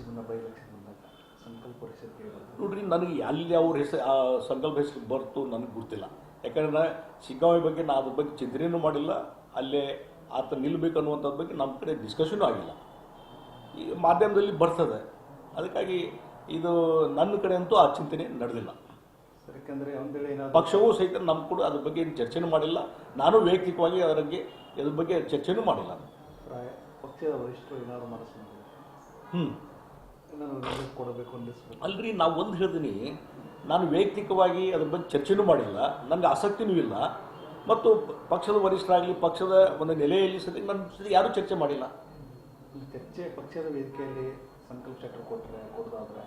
ಮುನ್ನ by election ಬಂದಾಗ ಸಂಕಲ್ಪ ಪರಿಷತ್ಗೆ ನೋಡ್ರಿ, ನನಗೆ ಅಲ್ಲಿ ಅವ್ರ ಹೆಸರು ಸಂಕಲ್ಪ ಹೆಸರು ಬರ್ತು ನನಗೆ ಗೊತ್ತಿಲ್ಲ. ಯಾಕಂದ್ರೆ ಸಿಗ್ಗಾಂವಿ ಬಗ್ಗೆ ನಾ ಅದ್ರ ಬಗ್ಗೆ ಚಿಂತನೆಯೂ ಮಾಡಿಲ್ಲ. ಅಲ್ಲೇ ಆತ ನಿಲ್ಲಬೇಕು ಅನ್ನುವಂಥದ್ದು ಬಗ್ಗೆ ನಮ್ಮ ಕಡೆ ಡಿಸ್ಕಷನೂ ಆಗಿಲ್ಲ. ಈ ಮಾಧ್ಯಮದಲ್ಲಿ ಬರ್ತದೆ, ಅದಕ್ಕಾಗಿ ಇದು ನನ್ನ ಕಡೆ ಅಂತೂ ಆ ಚಿಂತನೆ ನಡೆದಿಲ್ಲ. ಯಾಕಂದರೆ ಒಂದು ವೇಳೆ ಏನಾದರೂ ಪಕ್ಷವೂ ಸಹಿತ ನಮ್ಮ ಕೂಡ ಅದ್ರ ಬಗ್ಗೆ ಏನು ಚರ್ಚೆನೂ ಮಾಡಿಲ್ಲ. ನಾನು ವೈಯಕ್ತಿಕವಾಗಿ ಅದಕ್ಕೆ ಇದ್ರ ಬಗ್ಗೆ ಚರ್ಚೆನೂ ಮಾಡಿಲ್ಲ. ಪ್ರಾಯ ಪಕ್ಷದ ವರಿಷ್ಠರು ಏನಾದ್ರು ಮಾಡಿಸ್ತಾರೆ ಏನಾದ್ರು ಕೊಡಬೇಕು ಅನ್ನಿಸ್ಬೇಕು. ಅಲ್ರಿ, ನಾವು ಒಂದು ಹೇಳ್ತೀನಿ, ನಾನು ವೈಯಕ್ತಿಕವಾಗಿ ಅದ್ರ ಬಗ್ಗೆ ಚರ್ಚೆನೂ ಮಾಡಿಲ್ಲ, ನನಗೆ ಆಸಕ್ತಿನೂ ಇಲ್ಲ. ಮತ್ತು ಪಕ್ಷದ ವರಿಷ್ಠರಾಗಲಿ ಪಕ್ಷದ ಒಂದು ನೆಲೆಯಲ್ಲಿ ಸದ್ಯ ನನ್ನ ಸರಿ ಯಾರೂ ಚರ್ಚೆ ಮಾಡಿಲ್ಲ. ಚರ್ಚೆ ಪಕ್ಷದ ವೇದಿಕೆಯಲ್ಲಿ ಸಂಕಲ್ಪ ಚಕ್ರ ಕೊಡೋದಾದ್ರೆ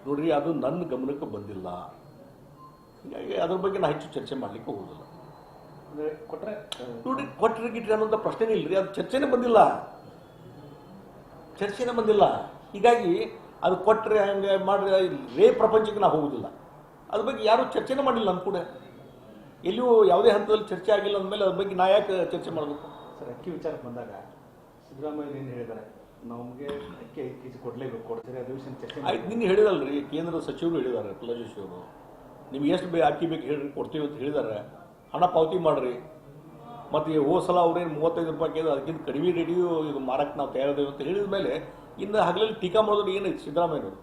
ನೋಡ್ರಿ, ಅದು ನನ್ನ ಗಮನಕ್ಕೆ ಬಂದಿಲ್ಲ. ಹೀಗಾಗಿ ಅದ್ರ ಬಗ್ಗೆ ನಾನು ಹೆಚ್ಚು ಚರ್ಚೆ ಮಾಡಲಿಕ್ಕೆ ಹೋಗೋದಿಲ್ಲ. ಅಂದರೆ ಕೊಟ್ಟರೆ ನೋಡ್ರಿ, ಕೊಟ್ಟರೆ ಗಿಟ್ರಿ ಅನ್ನೋಂಥ ಪ್ರಶ್ನೆನೇ ಇಲ್ಲರಿ. ಅದು ಚರ್ಚೆನೇ ಬಂದಿಲ್ಲ. ಹೀಗಾಗಿ ಅದು ಕೊಟ್ಟರೆ ಹಂಗೆ ಮಾಡ್ರೆ ಪ್ರಪಂಚಕ್ಕೆ ನಾವು ಹೋಗೋದಿಲ್ಲ. ಅದ್ರ ಬಗ್ಗೆ ಯಾರೂ ಚರ್ಚೆನೇ ಮಾಡಿಲ್ಲ. ನನ್ನ ಕೂಡ ಎಲ್ಲಿಯೂ ಯಾವುದೇ ಹಂತದಲ್ಲಿ ಚರ್ಚೆ ಆಗಿಲ್ಲ ಅಂದಮೇಲೆ ಅದ್ರ ಬಗ್ಗೆ ನಾ ಯಾಕೆ ಚರ್ಚೆ ಮಾಡಬೇಕು? ಸರ್, ಅಕ್ಕಿ ವಿಚಾರಕ್ಕೆ ಬಂದಾಗ ಸಿದ್ದರಾಮಯ್ಯ ಏನು ಹೇಳಿದ್ದಾರೆ, ನಮಗೆ ಅಕ್ಕಿ 5 ಕೆಜಿ ಕೊಡಲೇಬೇಕು, ಕೊಡ್ತೀರಿ, ಅದು ವಿಷಯ ಚರ್ಚೆ ಆಯ್ತು. ನಿನ್ನೆ ಹೇಳಿದಲ್ರಿ, ಕೇಂದ್ರ ಸಚಿವರು ಹೇಳಿದ್ದಾರೆ, ಪ್ರಹ್ಲಾದ್ ಜೋಶಿ ಅವರು, ನಿಮ್ಗೆ ಎಷ್ಟು ಅಕ್ಕಿ ಬೇಕು ಹೇಳ್ರಿ, ಕೊಡ್ತೀವಿ ಅಂತ ಹೇಳಿದ್ದಾರೆ. ಹಣ ಪಾವತಿ ಮಾಡಿರಿ. ಮತ್ತು ಹೋದ ಸಲ ಅವ್ರೇನು 35 ರೂಪಾಯಿ ಕೇಳಿದ್ರೆ ಅದಕ್ಕಿಂತ ಕಡಿಮೆ ರೇಡಿಯೋ ಇದು ಮಾರಕ್ಕೆ ನಾವು ತಯಾರಿದ್ದೇವೆ ಅಂತ ಹೇಳಿದ ಮೇಲೆ ಇನ್ನು ಹಗಲಲ್ಲಿ ಟೀಕಾ ಮಾಡೋದು ಏನೈತೆ ಸಿದ್ದರಾಮಯ್ಯನವರು?